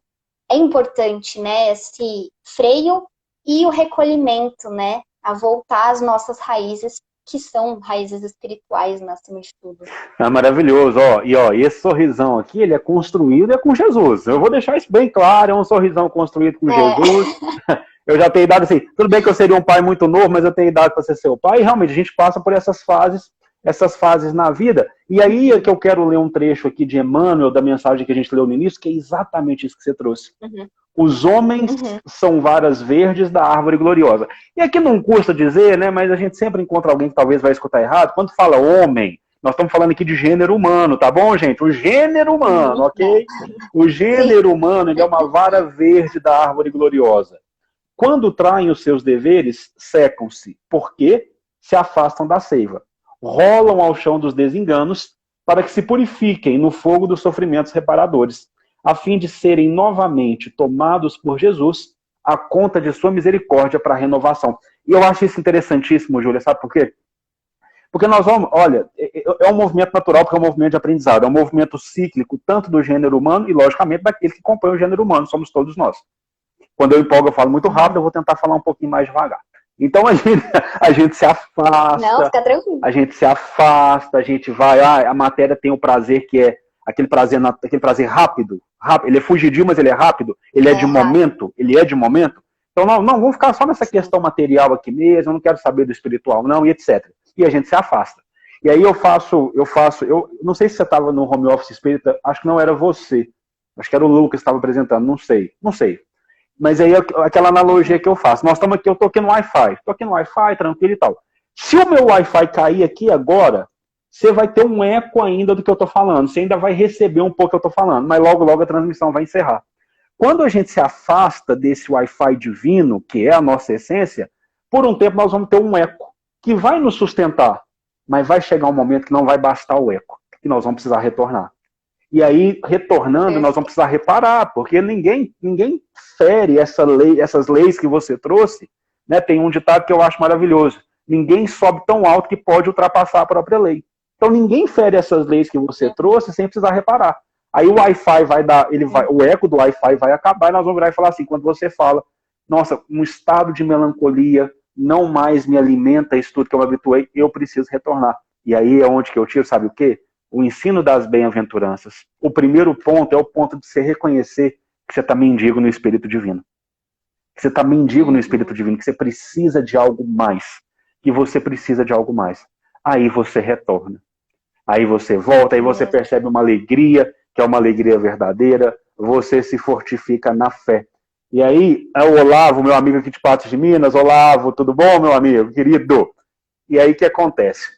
é importante, né, esse freio e o recolhimento, né, a voltar às nossas raízes, que são raízes espirituais, né, acima de tudo. É maravilhoso, ó. E ó, esse sorrisão aqui, ele é construído com Jesus. Eu vou deixar isso bem claro, é um sorrisão construído com Jesus. Eu já tenho idade assim, tudo bem que eu seria um pai muito novo, mas eu tenho idade para ser seu pai, e realmente a gente passa por essas fases na vida. E aí é que eu quero ler um trecho aqui de Emmanuel, da mensagem que a gente leu no início, que é exatamente isso que você trouxe. Os homens são varas verdes da árvore gloriosa. E aqui não custa dizer, né, mas a gente sempre encontra alguém que talvez vai escutar errado. Quando fala homem, nós estamos falando aqui de gênero humano, tá bom, gente? O gênero humano, ok? O gênero humano, ele é uma vara verde da árvore gloriosa. Quando traem os seus deveres, secam-se, porque se afastam da seiva. Rolam ao chão dos desenganos para que se purifiquem no fogo dos sofrimentos reparadores, a fim de serem novamente tomados por Jesus à conta de sua misericórdia para a renovação. E eu acho isso interessantíssimo, Júlia, sabe por quê? Porque nós vamos, olha, é um movimento natural, porque é um movimento de aprendizado, é um movimento cíclico, tanto do gênero humano e, logicamente, daqueles que compõem o gênero humano, somos todos nós. Quando eu empolgo, eu falo muito rápido, eu vou tentar falar um pouquinho mais devagar. Então a gente se afasta. Não, fica tranquilo. A gente se afasta, a gente vai. A matéria tem o prazer que é aquele prazer rápido. Ele é fugidio, mas ele é rápido. Ele é de momento. Ele é de momento. Então, não, vamos ficar só nessa questão material aqui mesmo, eu não quero saber do espiritual, não, e etc. E a gente se afasta. E aí eu não sei se você estava no home office espírita, acho que não era você. Acho que era o Lucas que estava apresentando, não sei. Mas aí aquela analogia que eu faço. Nós estamos aqui, eu estou aqui no Wi-Fi, tranquilo e tal. Se o meu Wi-Fi cair aqui agora, você vai ter um eco ainda do que eu estou falando. Você ainda vai receber um pouco do que eu estou falando, mas logo, logo a transmissão vai encerrar. Quando a gente se afasta desse Wi-Fi divino, que é a nossa essência, por um tempo nós vamos ter um eco, que vai nos sustentar, mas vai chegar um momento que não vai bastar o eco, que nós vamos precisar retornar. E aí, retornando, nós vamos precisar reparar, porque ninguém fere essas leis que você trouxe. Né? Tem um ditado que eu acho maravilhoso. Ninguém sobe tão alto que pode ultrapassar a própria lei. Então, ninguém fere essas leis que você trouxe sem precisar reparar. Aí o Wi-Fi o eco do Wi-Fi vai acabar e nós vamos virar e falar assim, quando você fala, nossa, um estado de melancolia não mais me alimenta, isso tudo que eu me habituei, eu preciso retornar. E aí é onde que eu tiro, sabe o quê? O ensino das bem-aventuranças. O primeiro ponto é o ponto de você reconhecer que você está mendigo no Espírito Divino. Que você está mendigo no Espírito Divino, que você precisa de algo mais. Que você precisa de algo mais. Aí você retorna. Aí você volta, aí você percebe uma alegria, que é uma alegria verdadeira, você se fortifica na fé. E aí, é o Olavo, meu amigo aqui de Patos de Minas, Olavo, tudo bom, meu amigo, querido? E aí, o que acontece?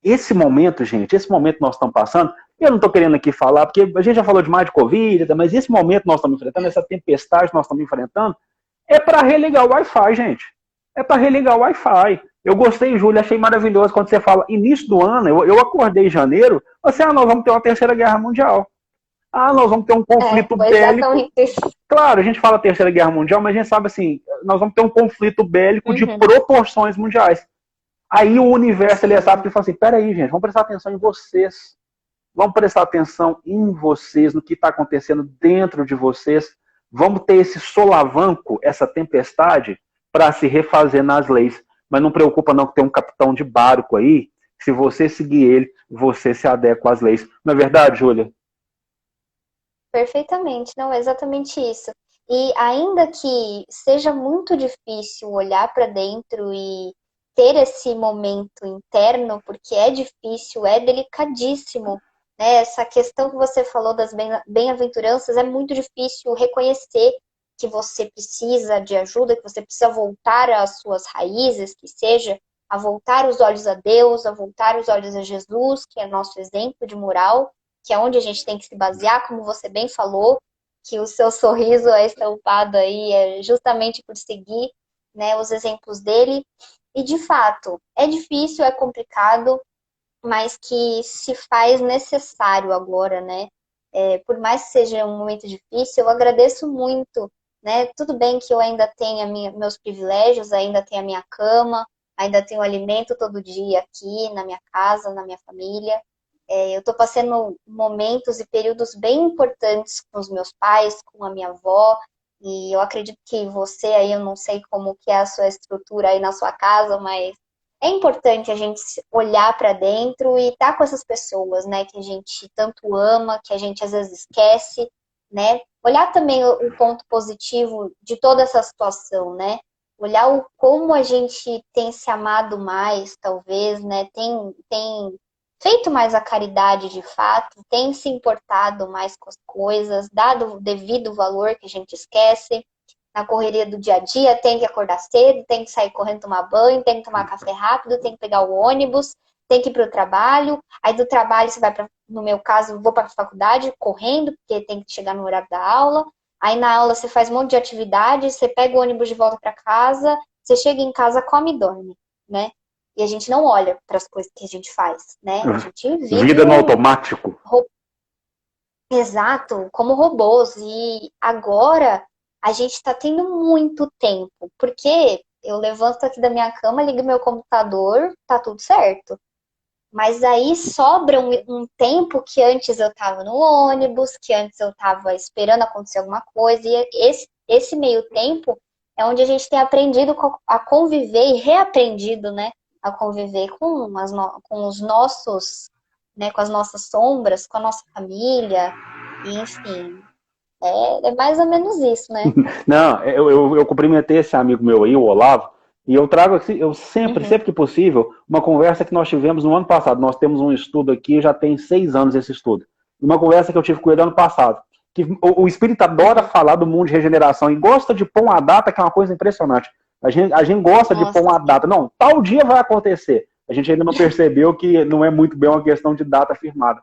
Esse momento, gente, esse momento que nós estamos passando, eu não estou querendo aqui falar, porque a gente já falou demais de Covid, mas esse momento que nós estamos enfrentando, essa tempestade que nós estamos enfrentando, é para religar o Wi-Fi, gente. É para religar o Wi-Fi. Eu gostei, Júlia, achei maravilhoso quando você fala início do ano, eu acordei em janeiro, nós vamos ter uma terceira guerra mundial. Ah, nós vamos ter um conflito foi bélico. exatamente isso. Claro, a gente fala Terceira Guerra Mundial, mas a gente sabe assim, nós vamos ter um conflito bélico de proporções mundiais. Aí o universo, ele sabe que fala assim, peraí, gente, vamos prestar atenção em vocês. Vamos prestar atenção em vocês, no que está acontecendo dentro de vocês. Vamos ter esse solavanco, essa tempestade, para se refazer nas leis. Mas não preocupa não que tem um capitão de barco aí, se você seguir ele, você se adequa às leis. Não é verdade, Júlia? Perfeitamente, não, é exatamente isso. E ainda que seja muito difícil olhar para dentro e ter esse momento interno, porque é difícil, é delicadíssimo, né? Essa questão que você falou das bem-aventuranças é muito difícil reconhecer que você precisa de ajuda, que você precisa voltar às suas raízes, que seja a voltar os olhos a Deus, a voltar os olhos a Jesus, que é nosso exemplo de moral, que é onde a gente tem que se basear, como você bem falou, que o seu sorriso é estampado aí é justamente por seguir, né, os exemplos dele. E, de fato, é difícil, é complicado, mas que se faz necessário agora, né? Por mais que seja um momento difícil, eu agradeço muito, né? Tudo bem que eu ainda tenho meus privilégios, ainda tenho a minha cama, ainda tenho alimento todo dia aqui na minha casa, na minha família. Eu estou passando momentos e períodos bem importantes com os meus pais, com a minha avó, e eu acredito que você aí, eu não sei como que é a sua estrutura aí na sua casa, mas é importante a gente olhar para dentro e estar com essas pessoas, né, que a gente tanto ama, que a gente às vezes esquece, né? Olhar também o ponto positivo de toda essa situação, né? Olhar como a gente tem se amado mais, talvez, né? Tem feito mais a caridade de fato, tem se importado mais com as coisas, dado o devido valor que a gente esquece. Na correria do dia a dia, tem que acordar cedo, tem que sair correndo tomar banho, tem que tomar café rápido, tem que pegar o ônibus, tem que ir para o trabalho. Aí do trabalho você vai para, no meu caso, vou para a faculdade correndo, porque tem que chegar no horário da aula. Aí na aula você faz um monte de atividade, você pega o ônibus de volta para casa, você chega em casa, come e dorme, né? E a gente não olha para as coisas que a gente faz, né? A gente vive vida no automático. Exato, como robôs. E agora a gente está tendo muito tempo, porque eu levanto aqui da minha cama, ligo meu computador, tá tudo certo. Mas aí sobra um tempo que antes eu estava no ônibus, que antes eu estava esperando acontecer alguma coisa, e esse meio tempo é onde a gente tem aprendido a conviver e reaprendido, né? A conviver com os nossos, né? Com as nossas sombras, com a nossa família, e, enfim. É mais ou menos isso, né? Não, eu cumprimentei esse amigo meu aí, o Olavo, e eu trago aqui, eu sempre que possível, uma conversa que nós tivemos no ano passado. Nós temos um estudo aqui, já tem 6 anos esse estudo. Uma conversa que eu tive com ele ano passado. Que o espírito adora falar do mundo de regeneração e gosta de pôr uma data que é uma coisa impressionante. A gente gosta de pôr uma data. Não, tal dia vai acontecer. A gente ainda não percebeu que não é muito bem uma questão de data firmada.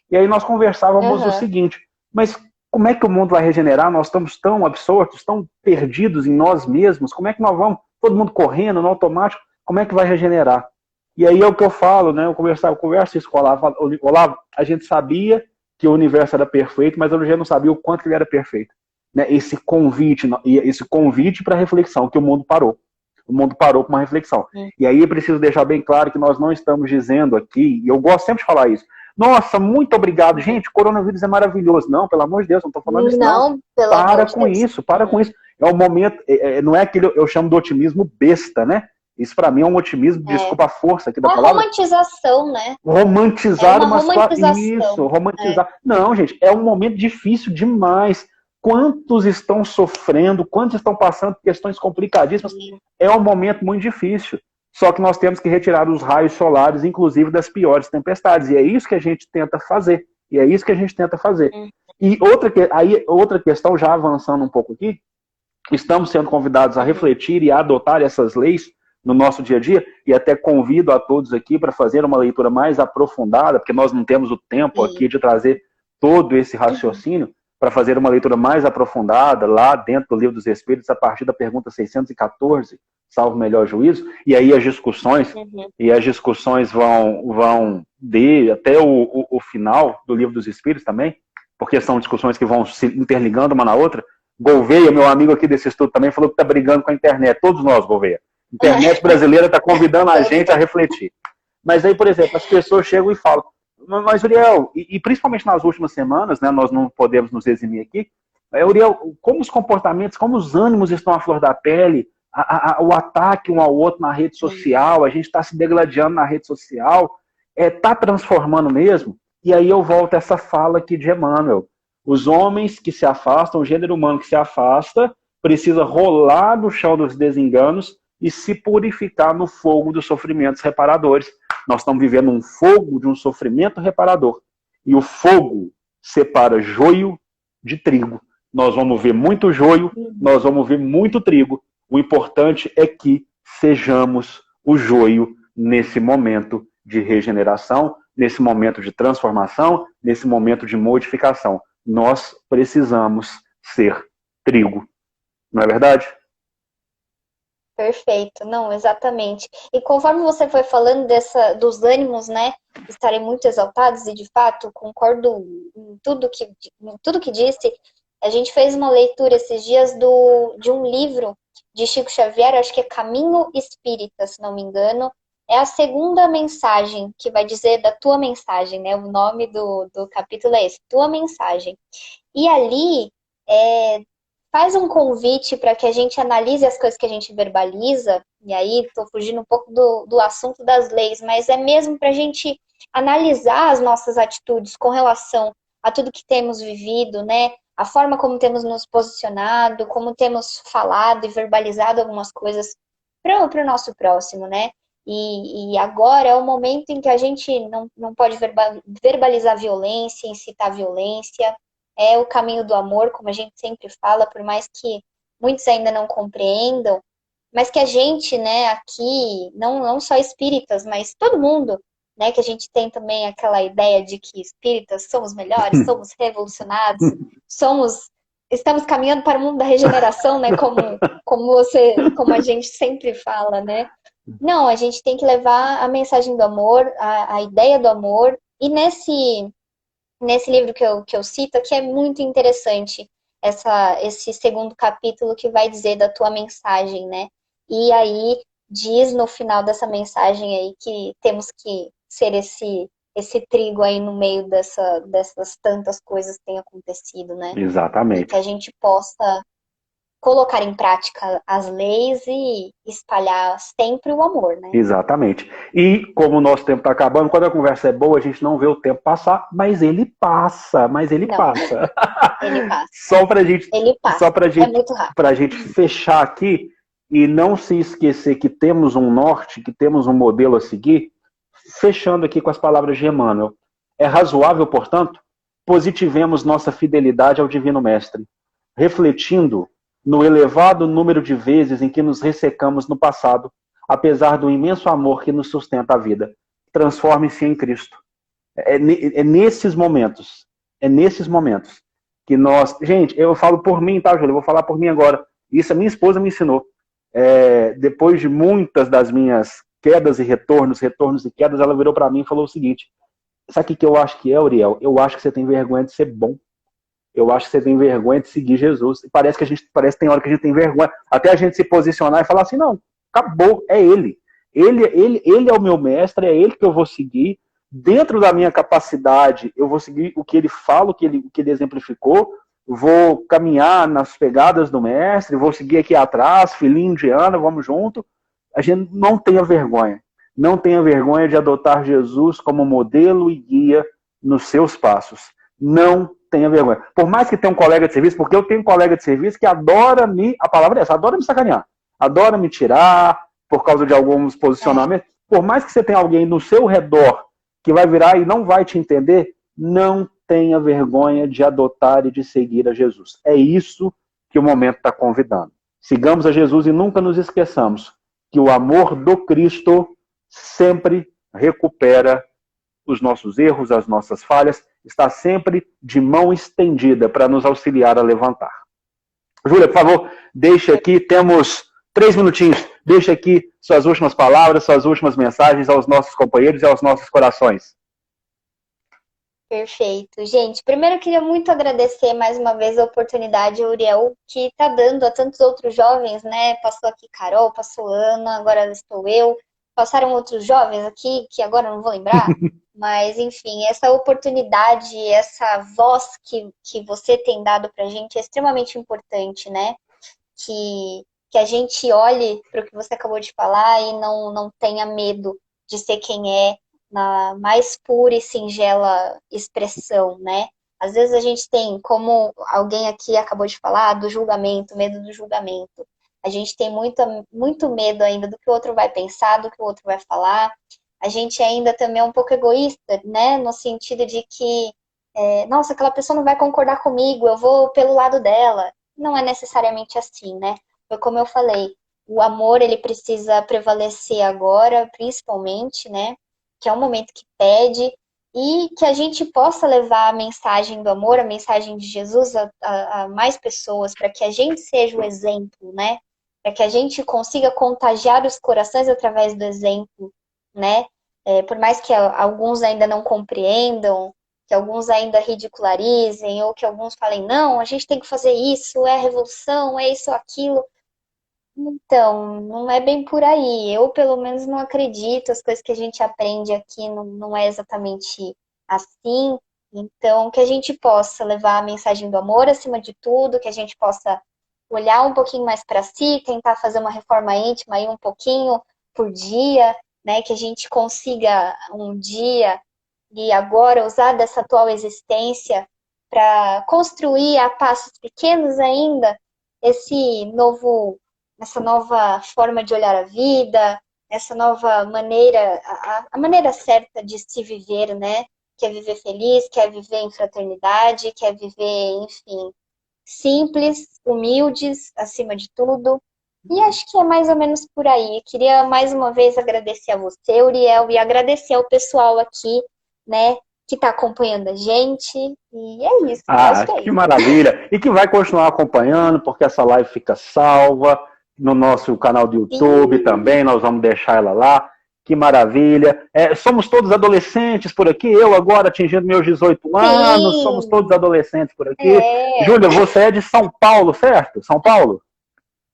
E aí nós conversávamos o seguinte, mas como é que o mundo vai regenerar? Nós estamos tão absortos, tão perdidos em nós mesmos. Como é que nós vamos? Todo mundo correndo no automático. Como é que vai regenerar? E aí é o que eu falo, né? Eu converso isso com o Olavo. Olavo, a gente sabia que o universo era perfeito, mas eu já não sabia o quanto ele era perfeito. Né? Esse convite para reflexão, que o mundo parou. O mundo parou para uma reflexão. E aí é preciso deixar bem claro que nós não estamos dizendo aqui, e eu gosto sempre de falar isso, nossa, muito obrigado, gente, coronavírus é maravilhoso. Não, pelo amor de Deus, não estou falando isso não. Para com isso, para com isso. É um momento, não é aquele, eu chamo de otimismo besta, né? Isso para mim é um otimismo, desculpa a força aqui da palavra. Uma romantização, né? Romantizar uma situação. Isso, romantizar. Não, gente, é um momento difícil demais. Quantos estão sofrendo, quantos estão passando por questões complicadíssimas. É um momento muito difícil. Só que nós temos que retirar os raios solares, inclusive das piores tempestades. E é isso que a gente tenta fazer. E outra questão, já avançando um pouco aqui, estamos sendo convidados a refletir e a adotar essas leis no nosso dia a dia, e até convido a todos aqui para fazer uma leitura mais aprofundada, porque nós não temos o tempo aqui de trazer todo esse raciocínio, para fazer uma leitura mais aprofundada lá dentro do Livro dos Espíritos, a partir da pergunta 614, salvo o melhor juízo, e aí as discussões vão até o final do Livro dos Espíritos também, porque são discussões que vão se interligando uma na outra. Gouveia, meu amigo aqui desse estudo também, falou que está brigando com a internet. Todos nós, Gouveia. A internet brasileira está convidando a gente a refletir. Mas aí, por exemplo, as pessoas chegam e falam, mas Uriel, e principalmente nas últimas semanas, né, nós não podemos nos eximir aqui, Uriel, como os comportamentos, como os ânimos estão à flor da pele, o ataque um ao outro na rede social, a gente está se degladiando na rede social, está transformando mesmo? E aí eu volto a essa fala aqui de Emmanuel. Os homens que se afastam, o gênero humano que se afasta, precisa rolar no chão dos desenganos e se purificar no fogo dos sofrimentos reparadores. Nós estamos vivendo um fogo de um sofrimento reparador. E o fogo separa joio de trigo. Nós vamos ver muito joio, nós vamos ver muito trigo. O importante é que sejamos o joio nesse momento de regeneração, nesse momento de transformação, nesse momento de modificação. Nós precisamos ser trigo. Não é verdade? Perfeito, não, exatamente. E conforme você foi falando dos ânimos, né, estarem muito exaltados, e de fato concordo em tudo que disse. A gente fez uma leitura esses dias de um livro de Chico Xavier, acho que é Caminho Espírita, se não me engano. É a segunda mensagem que vai dizer da tua mensagem, né? O nome do capítulo é esse, tua mensagem. E ali faz um convite para que a gente analise as coisas que a gente verbaliza, e aí estou fugindo um pouco do assunto das leis, mas é mesmo para a gente analisar as nossas atitudes com relação a tudo que temos vivido, né? A forma como temos nos posicionado, como temos falado e verbalizado algumas coisas para o nosso próximo, né? E agora é o momento em que a gente não pode verbalizar violência, incitar violência. É o caminho do amor, como a gente sempre fala, por mais que muitos ainda não compreendam, mas que a gente, né, aqui, não só espíritas, mas todo mundo, né, que a gente tem também aquela ideia de que espíritas somos melhores, somos revolucionados, estamos caminhando para o mundo da regeneração, né, como a gente sempre fala, né? Não, a gente tem que levar a mensagem do amor, a ideia do amor, e nesse livro que eu cito aqui é muito interessante esse segundo capítulo que vai dizer da tua mensagem, né? E aí diz no final dessa mensagem aí que temos que ser esse trigo aí no meio dessas tantas coisas que têm acontecido, né? Exatamente. E que a gente possa colocar em prática as leis e espalhar sempre o amor, né? Exatamente. E como o nosso tempo está acabando, quando a conversa é boa, a gente não vê o tempo passar, mas ele passa, Ele passa. Só pra gente, ele passa. Só pra gente, é muito rápido. Pra gente fechar aqui e não se esquecer que temos um norte, que temos um modelo a seguir, fechando aqui com as palavras de Emmanuel. É razoável, portanto, positivemos nossa fidelidade ao Divino Mestre, refletindo no elevado número de vezes em que nos ressecamos no passado, apesar do imenso amor que nos sustenta a vida. Transforme-se em Cristo. É nesses momentos que nós... Gente, eu falo por mim, tá, Júlia? Eu vou falar por mim agora. Isso a minha esposa me ensinou. Depois de muitas das minhas quedas e retornos e quedas, ela virou para mim e falou o seguinte: sabe o que eu acho que é, Uriel? Eu acho que você tem vergonha de ser bom. Eu acho que você tem vergonha de seguir Jesus. Parece que tem hora que a gente tem vergonha. Até a gente se posicionar e falar assim, não, acabou, é ele. Ele é o meu mestre, é ele que eu vou seguir. Dentro da minha capacidade, eu vou seguir o que ele fala, o que ele exemplificou. Vou caminhar nas pegadas do mestre, vou seguir aqui atrás, filhinho de Ana, vamos junto. A gente não tenha vergonha. Não tenha vergonha de adotar Jesus como modelo e guia nos seus passos. Não tenha vergonha. Por mais que tenha um colega de serviço, porque eu tenho um colega de serviço que adora a palavra é essa, adora me sacanear, adora me tirar por causa de alguns posicionamentos. Por mais que você tenha alguém no seu redor que vai virar e não vai te entender, não tenha vergonha de adotar e de seguir a Jesus. É isso que o momento está convidando. Sigamos a Jesus e nunca nos esqueçamos que o amor do Cristo sempre recupera os nossos erros, as nossas falhas, está sempre de mão estendida para nos auxiliar a levantar. Júlia, por favor, deixa aqui, temos 3 minutinhos, deixa aqui suas últimas palavras, suas últimas mensagens aos nossos companheiros e aos nossos corações. Perfeito. Gente, primeiro eu queria muito agradecer mais uma vez a oportunidade, Uriel, que está dando a tantos outros jovens, né? Passou aqui Carol, passou Ana, agora estou eu. Passaram outros jovens aqui, que agora eu não vou lembrar. Mas, enfim, essa oportunidade, essa voz que você tem dado para a gente é extremamente importante, né? Que a gente olhe para o que você acabou de falar e não tenha medo de ser quem é, na mais pura e singela expressão, né? Às vezes a gente tem, como alguém aqui acabou de falar, do julgamento, medo do julgamento. A gente tem muito medo ainda do que o outro vai pensar, do que o outro vai falar. A gente ainda também é um pouco egoísta, né? No sentido de que, nossa, aquela pessoa não vai concordar comigo, eu vou pelo lado dela. Não é necessariamente assim, né? Foi como eu falei, o amor ele precisa prevalecer agora, principalmente, né? Que é um momento que pede, e que a gente possa levar a mensagem do amor, a mensagem de Jesus a mais pessoas, para que a gente seja o exemplo, né? Para que a gente consiga contagiar os corações através do exemplo, né? Por mais que alguns ainda não compreendam, que alguns ainda ridicularizem, ou que alguns falem, não, a gente tem que fazer isso, é a revolução, é isso ou aquilo. Então, não é bem por aí. Eu, pelo menos, não acredito. As coisas que a gente aprende aqui não é exatamente assim. Então, que a gente possa levar a mensagem do amor acima de tudo, que a gente possa olhar um pouquinho mais para si, tentar fazer uma reforma íntima aí um pouquinho por dia, né? Que a gente consiga um dia e agora usar dessa atual existência para construir a passos pequenos ainda esse novo essa nova forma de olhar a vida, essa nova maneira, a maneira certa de se viver, né? Quer viver feliz, quer viver em fraternidade, quer viver, enfim, simples, humildes, acima de tudo. E acho que é mais ou menos por aí. Queria mais uma vez agradecer a você, Uriel, e agradecer ao pessoal aqui, né, que está acompanhando a gente. E é isso, acho que é Que isso. maravilha! E que vai continuar acompanhando, porque essa live fica salva no nosso canal do YouTube também, nós vamos deixar ela lá. Que maravilha! Somos todos adolescentes por aqui, eu agora atingindo meus 18 anos, somos todos adolescentes por aqui. Júlia, você é de São Paulo, certo? São Paulo?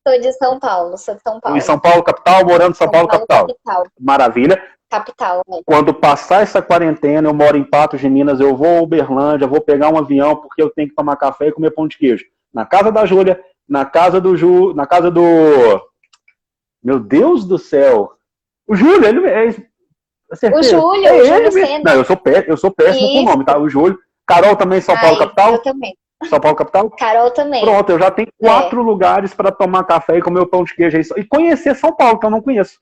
Sou de São Paulo, sou de São Paulo. Em São Paulo, capital, morando em São Paulo, capital. Maravilha. Capital, né? Quando passar essa quarentena, eu moro em Patos de Minas, eu vou a Uberlândia, vou pegar um avião, porque eu tenho que tomar café e comer pão de queijo. Na casa da Júlia, na casa do na casa do... Meu Deus do céu! O Júlio, ele é... O Júlio, o Júlio Sena. Não, eu sou péssimo com o nome, tá? O Júlio. Carol também, São Paulo, capital? Eu também. São Paulo, capital? Carol também. Pronto, eu já tenho 4 lugares para tomar café e comer o pão de queijo. E conhecer São Paulo, que eu não conheço.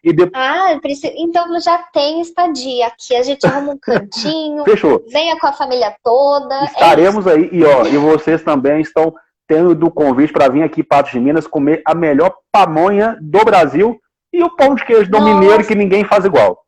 Então já tem estadia. Aqui a gente arruma um cantinho. Fechou. Venha com a família toda. Estaremos aí. E vocês também estão tendo o convite para vir aqui em Patos de Minas comer a melhor pamonha do Brasil e o pão de queijo do mineiro que ninguém faz igual.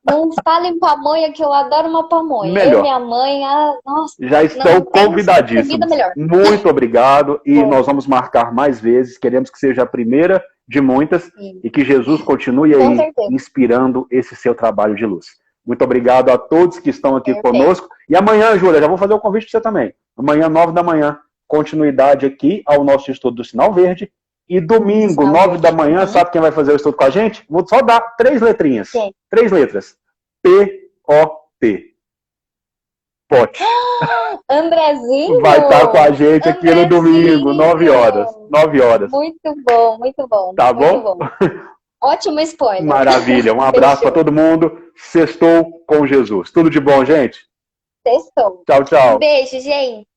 Não fale em pamonha, que eu adoro uma pamonha. Melhor. Eu e minha mãe, nossa. Já estão convidadíssimos. Muito obrigado. E nós vamos marcar mais vezes. Queremos que seja a primeira de muitas. Sim. E que Jesus continue aí inspirando esse seu trabalho de luz. Muito obrigado a todos que estão aqui conosco. E amanhã, Júlia, já vou fazer o convite para você também. Amanhã, 9 da manhã, continuidade aqui ao nosso estudo do Sinal Verde. E domingo, 9 da manhã, sabe quem vai fazer o estudo com a gente? Vou só dar 3 letrinhas. Sim. 3 letras. P-O-T. Pote. Andrezinho! Vai estar com a gente aqui no domingo, 9 horas. 9 horas. Muito bom, muito bom. Tá muito bom? Ótimo spoiler. Maravilha. Um abraço para todo mundo. Sextou com Jesus. Tudo de bom, gente? Sextou. Tchau, tchau. Beijo, gente.